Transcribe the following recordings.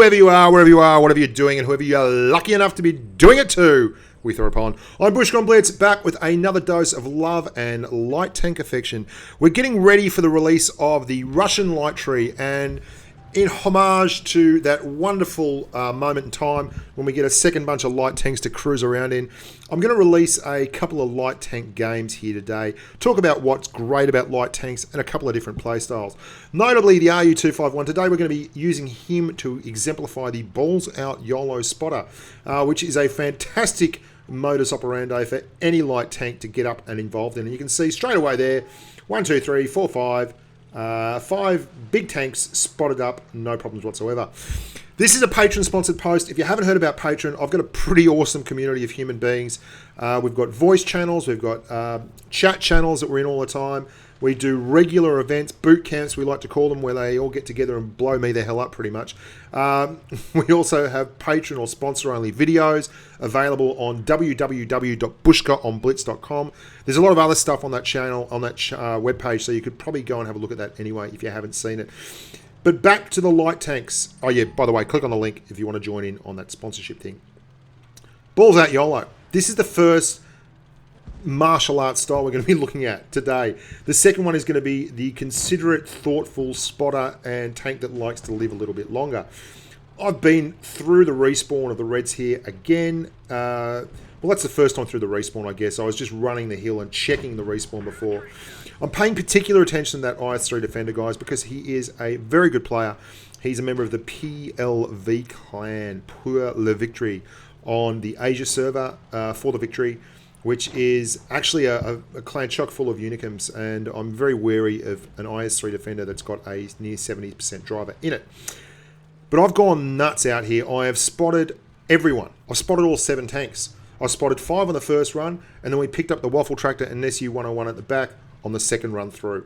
whoever you are, wherever you are, whatever you're doing, and whoever you're lucky enough to be doing it to, we throw upon. I'm Bushka on Blitz, back with another dose of love and light tank affection. We're getting ready for the release of the Russian light tree, and in homage to that wonderful moment in time when we get a second bunch of light tanks to cruise around in, I'm going to release a couple of light tank games here today. Talk about what's great about light tanks and a couple of different playstyles. Notably the Ru251. Today we're going to be using him to exemplify the balls out YOLO spotter, which is a fantastic modus operandi for any light tank to get up and involved in. And you can see straight away there, 1, 2, 3, 4, 5. 5 big tanks spotted up, no problems whatsoever. This is a Patreon-sponsored post. If you haven't heard about Patreon, I've got a pretty awesome community of human beings. We've got voice channels, we've got chat channels that we're in all the time. We do regular events, boot camps, we like to call them, where they all get together and blow me the hell up pretty much. We also have Patreon or sponsor-only videos available on www.bushkaonblitz.com. There's a lot of other stuff on that channel, on that webpage, so you could probably go and have a look at that anyway if you haven't seen it. But back to the light tanks. Oh yeah, by the way, click on the link if you want to join in on that sponsorship thing. Balls out YOLO. This is the first martial arts style we're going to be looking at today. The second one is going to be the considerate, thoughtful spotter and tank that likes to live a little bit longer. I've been through the respawn of the Reds here again. Well, that's the first time through the respawn, I guess. I was just running the hill and checking the respawn before. I'm paying particular attention to that IS-3 defender, guys, because he is a very good player. He's a member of the PLV clan, Pour le Victory, on the Asia server for the Victory, which is actually a clan chock full of unicums, and I'm very wary of an IS-3 defender that's got a near 70% driver in it. But I've gone nuts out here. I have spotted everyone. I've spotted all 7 tanks. I spotted 5 on the first run, and then we picked up the Waffle Tractor and SU-101 at the back on the second run through.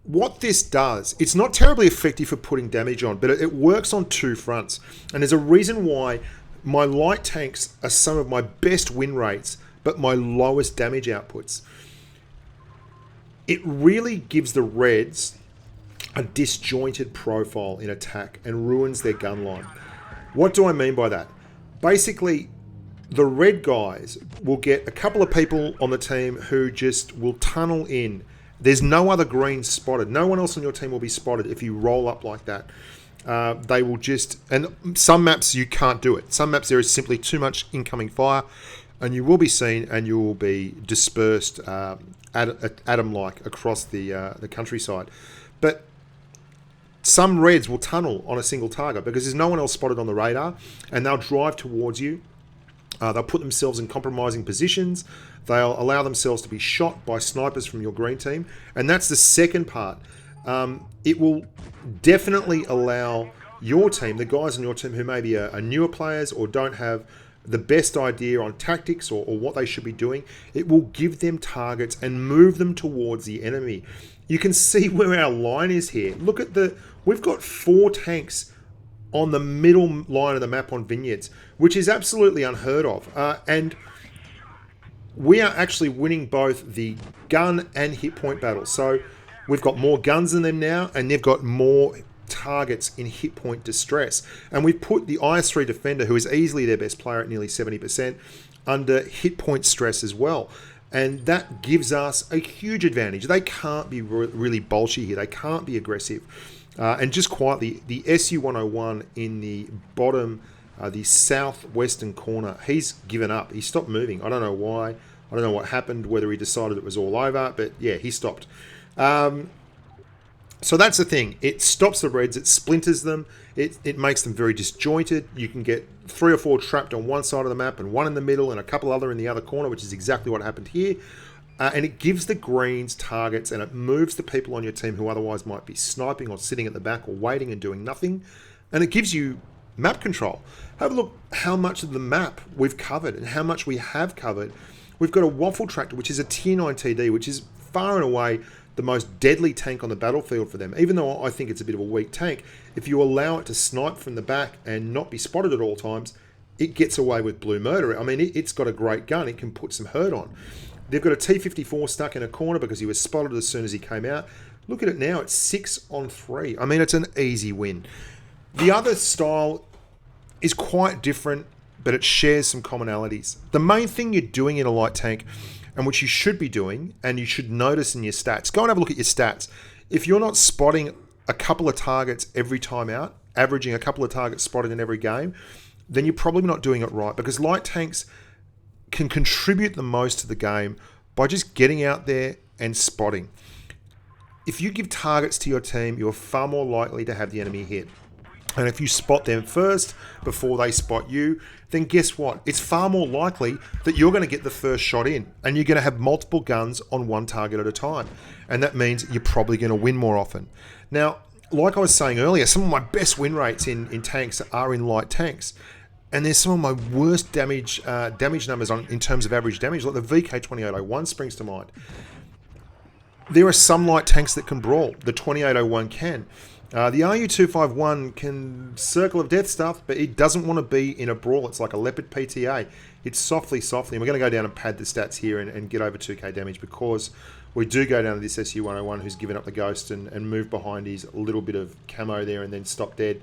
What this does, it's not terribly effective for putting damage on, but it works on 2 fronts. And there's a reason why my light tanks are some of my best win rates, but my lowest damage outputs. It really gives the Reds a disjointed profile in attack and ruins their gun line. What do I mean by that? Basically, the red guys will get a couple of people on the team who just will tunnel in. There's no other greens spotted. No one else on your team will be spotted if you roll up like that. They will just, and some maps you can't do it. Some maps there is simply too much incoming fire, and you will be seen and you will be dispersed atom-like across the countryside. But some Reds will tunnel on a single target because there's no one else spotted on the radar, and they'll drive towards you. They'll put themselves in compromising positions. They'll allow themselves to be shot by snipers from your green team, and that's the second part. It will definitely allow your team, the guys on your team who maybe are newer players or don't have the best idea on tactics or what they should be doing, it will give them targets and move them towards the enemy. You can see where our line is here. Look at we've got 4 tanks on the middle line of the map on Vineyards, which is absolutely unheard of. And we are actually winning both the gun and hit point battles. So we've got more guns than them now, and they've got more targets in hit point distress. And we've put the IS-3 defender, who is easily their best player at nearly 70%, under hit point stress as well. And that gives us a huge advantage. They can't be really bolshy here. They can't be aggressive. And just quietly, the SU-101 in the bottom, the southwestern corner, he's given up. He stopped moving. I don't know why. I don't know what happened, whether he decided it was all over, but yeah, he stopped. So that's the thing. It stops the Reds. It splinters them. It makes them very disjointed. You can get 3 or 4 trapped on one side of the map and 1 in the middle and a couple other in the other corner, which is exactly what happened here. And it gives the greens targets, and it moves the people on your team who otherwise might be sniping or sitting at the back or waiting and doing nothing. And it gives you map control. Have a look how much of the map we've covered and how much we have covered. We've got a Waffle Tractor, which is a tier 9 TD, which is far and away the most deadly tank on the battlefield for them. Even though I think it's a bit of a weak tank, if you allow it to snipe from the back and not be spotted at all times, it gets away with blue murder. I mean, it's got a great gun. It can put some hurt on. They've got a T-54 stuck in a corner because he was spotted as soon as he came out. Look at it now. It's 6 on 3. I mean, it's an easy win. The other style is quite different, but it shares some commonalities. The main thing you're doing in a light tank, and which you should be doing, and you should notice in your stats, go and have a look at your stats. If you're not spotting a couple of targets every time out, averaging a couple of targets spotted in every game, then you're probably not doing it right, because light tanks can contribute the most to the game by just getting out there and spotting. If you give targets to your team, you're far more likely to have the enemy hit. And if you spot them first before they spot you, then guess what? It's far more likely that you're going to get the first shot in, and you're going to have multiple guns on one target at a time. And that means you're probably going to win more often. Now, like I was saying earlier, some of my best win rates in tanks are in light tanks. And there's some of my worst damage numbers in terms of average damage, like the VK2801 springs to mind. There are some light tanks that can brawl. The 2801 can. The Ru251 can Circle of Death stuff, but it doesn't want to be in a brawl. It's like a Leopard PTA. It's softly. And we're going to go down and pad the stats here and get over 2k damage, because we do go down to this SU101 who's given up the ghost and moved behind his little bit of camo there and then stopped dead.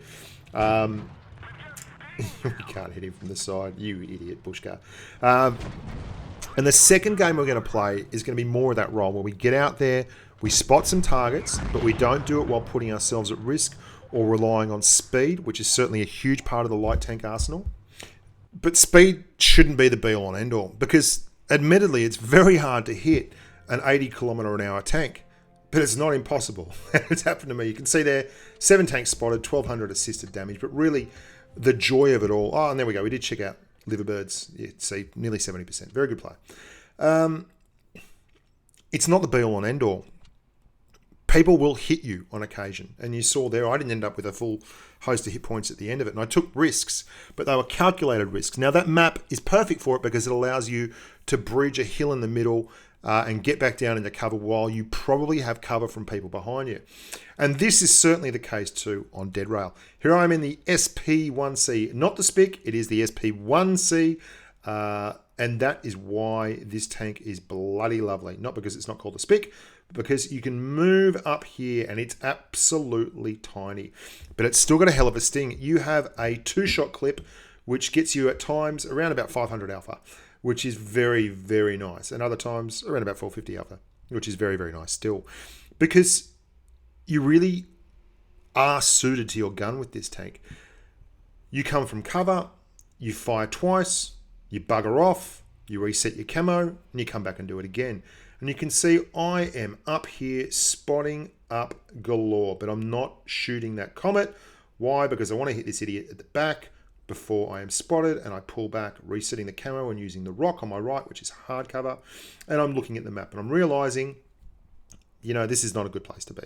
We can't hit him from the side. You idiot, Bushka. And the second game we're going to play is going to be more of that role where we get out there, we spot some targets, but we don't do it while putting ourselves at risk or relying on speed, which is certainly a huge part of the light tank arsenal. But speed shouldn't be the be-all and end-all, because admittedly it's very hard to hit an 80km/h tank, but it's not impossible. It's happened to me. You can see there, 7 tanks spotted, 1200 assisted damage, but really the joy of it all. Oh, and there we go. We did check out Liverbirds. You see, nearly 70%. Very good play. It's not the be-all and end-all. People will hit you on occasion. And you saw there, I didn't end up with a full host of hit points at the end of it. And I took risks, but they were calculated risks. Now, that map is perfect for it because it allows you to bridge a hill in the middle and get back down into cover while you probably have cover from people behind you. And this is certainly the case too on Dead Rail. Here I am in the Sp1C, not the Spic, it is the Sp1C. And that is why this tank is bloody lovely. Not because it's not called a Spic, but because you can move up here and it's absolutely tiny. But it's still got a hell of a sting. You have a 2-shot clip, which gets you at times around about 500 alpha, which is very, very nice. And other times around about 450 alpha, which is very, very nice still. Because you really are suited to your gun with this tank. You come from cover, you fire twice, you bugger off, you reset your camo, and you come back and do it again. And you can see I am up here spotting up galore, but I'm not shooting that comet. Why? Because I want to hit this idiot at the back before I am spotted, and I pull back, resetting the camo and using the rock on my right, which is hard cover. And I'm looking at the map and I'm realizing, you know, this is not a good place to be.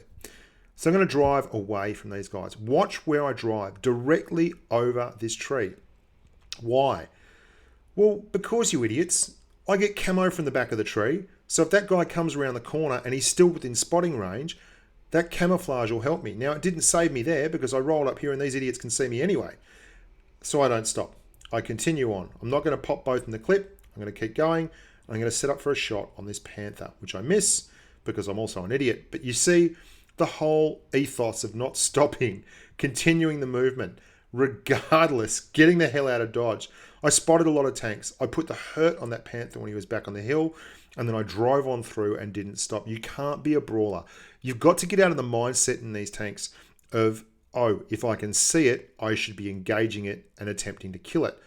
So I'm going to drive away from these guys. Watch where I drive, directly over this tree. Why? Well, because, you idiots, I get camo from the back of the tree. So if that guy comes around the corner and he's still within spotting range, that camouflage will help me. Now, it didn't save me there because I rolled up here and these idiots can see me anyway. So I don't stop. I continue on. I'm not going to pop both in the clip. I'm going to keep going. I'm going to set up for a shot on this Panther, which I miss because I'm also an idiot. But you see the whole ethos of not stopping, continuing the movement, regardless, getting the hell out of dodge. I spotted a lot of tanks. I put the hurt on that Panther when he was back on the hill, and then I drove on through and didn't stop. You can't be a brawler. You've got to get out of the mindset in these tanks of, oh, if I can see it, I should be engaging it and attempting to kill it.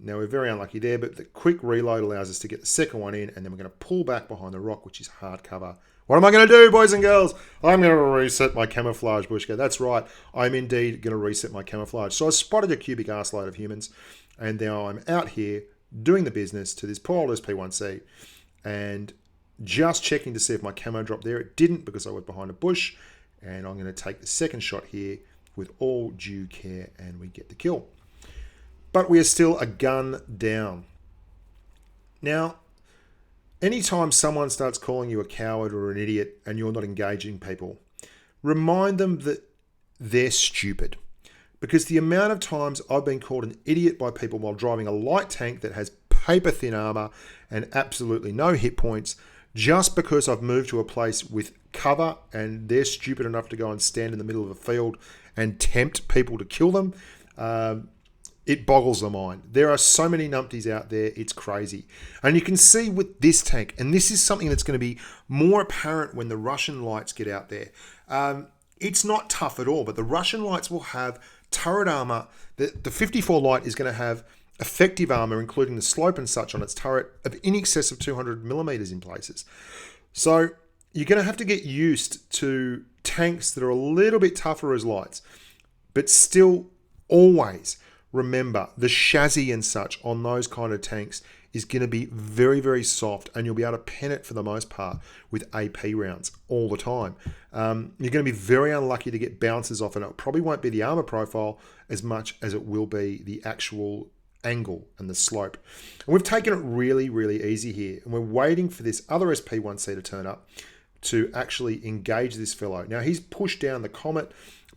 Now, we're very unlucky there, but the quick reload allows us to get the second one in, and then we're going to pull back behind the rock, which is hard cover. What am I going to do, boys and girls? I'm going to reset my camouflage, Bushka. That's right. I'm indeed going to reset my camouflage. So I spotted a cubic arse load of humans, and now I'm out here doing the business to this poor old Sp1C, and just checking to see if my camo dropped there. It didn't because I was behind a bush, and I'm going to take the second shot here with all due care, and we get the kill. But we are still a gun down. Now, anytime someone starts calling you a coward or an idiot and you're not engaging people, remind them that they're stupid. Because the amount of times I've been called an idiot by people while driving a light tank that has paper-thin armor and absolutely no hit points just because I've moved to a place with cover and they're stupid enough to go and stand in the middle of a field and tempt people to kill them, it boggles the mind. There are so many numpties out there, it's crazy. And you can see with this tank, and this is something that's going to be more apparent when the Russian lights get out there. It's not tough at all, but the Russian lights will have turret armor. The 54 light is going to have effective armor, including the slope and such on its turret, of in excess of 200 millimeters in places. So you're going to have to get used to tanks that are a little bit tougher as lights, but still always remember the chassis and such on those kind of tanks is going to be very, very soft, and you'll be able to pen it for the most part with AP rounds all the time. You're going to be very unlucky to get bounces off, and it probably won't be the armor profile as much as it will be the actual angle and the slope. And we've taken it really, really easy here, and we're waiting for this other Sp1C to turn up to actually engage this fellow. Now he's pushed down the Comet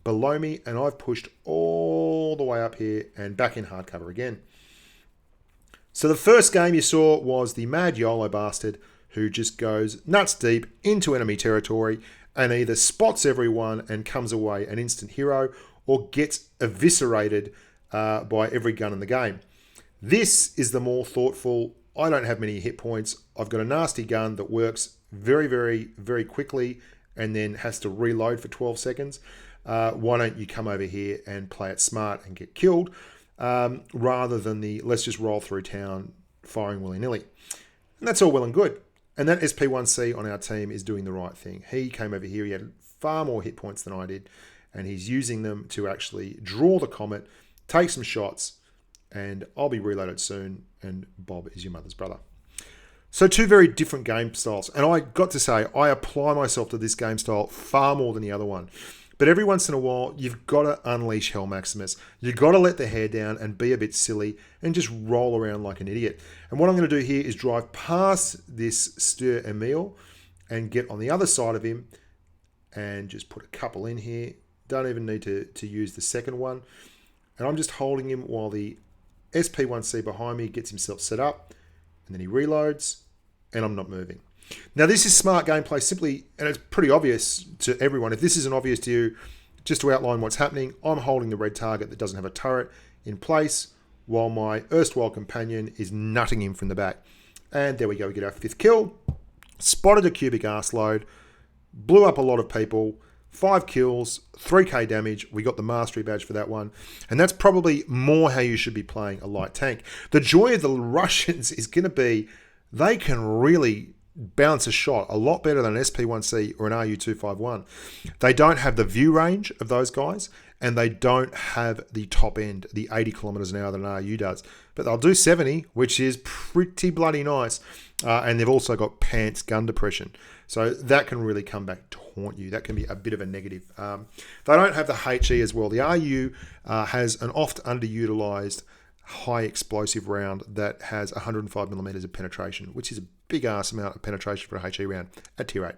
below me, and I've pushed all the way up here and back in hardcover again. So the first game you saw was the mad YOLO bastard who just goes nuts deep into enemy territory and either spots everyone and comes away an instant hero, or gets eviscerated by every gun in the game. This is the more thoughtful. I don't have many hit points. I've got a nasty gun that works very, very, very quickly and then has to reload for 12 seconds. Why don't you come over here and play it smart and get killed, rather than the let's just roll through town firing willy-nilly. And that's all well and good. And that Sp1C on our team is doing the right thing. He came over here, he had far more hit points than I did, and he's using them to actually draw the Comet, take some shots, and I'll be reloaded soon, and Bob is your mother's brother. So two very different game styles. And I got to say, I apply myself to this game style far more than the other one. But every once in a while, you've got to unleash Hell Maximus. You've got to let the hair down and be a bit silly and just roll around like an idiot. And what I'm going to do here is drive past this Stir Emil and get on the other side of him and just put a couple in here. Don't even need to use the second one. And I'm just holding him while the Sp1C behind me gets himself set up. And then he reloads, and I'm not moving. Now, this is smart gameplay simply, and it's pretty obvious to everyone. If this isn't obvious to you, just to outline what's happening, I'm holding the red target that doesn't have a turret in place while my erstwhile companion is nutting him from the back. And there we go, we get our 5th kill. Spotted a cubic arse load, blew up a lot of people, 5 kills, 3k damage. We got the mastery badge for that one. And that's probably more how you should be playing a light tank. The joy of the Russians is going to be they can really bounce a shot a lot better than an Sp1C or an Ru251. They don't have the view range of those guys, and they don't have the top end, the 80 kilometers an hour that an Ru does. But they'll do 70, which is pretty bloody nice. And they've also got pants gun depression. So that can really come back to haunt you. That can be a bit of a negative. They don't have the HE as well. The Ru has an oft underutilized high explosive round that has 105 millimeters of penetration, which is a big ass amount of penetration for a HE round at tier 8.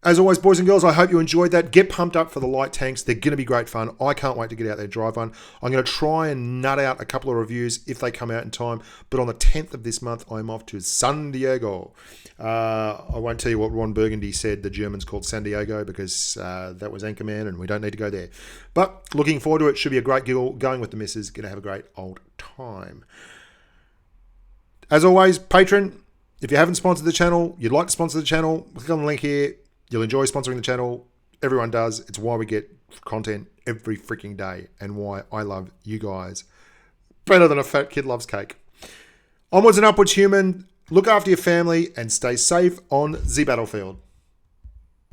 As always, boys and girls, I hope you enjoyed that. Get pumped up for the light tanks. They're going to be great fun. I can't wait to get out there and drive one. I'm going to try and nut out a couple of reviews if they come out in time. But on the 10th of this month, I'm off to San Diego. I won't tell you what Ron Burgundy said the Germans called San Diego, because that was Anchorman and we don't need to go there. But looking forward to it. Should be a great giggle. Going with the missus. Going to have a great old time. As always, patron, if you haven't sponsored the channel, you'd like to sponsor the channel, click on the link here. You'll enjoy sponsoring the channel. Everyone does. It's why we get content every freaking day, and why I love you guys better than a fat kid loves cake. Onwards and upwards, human. Look after your family and stay safe on the battlefield.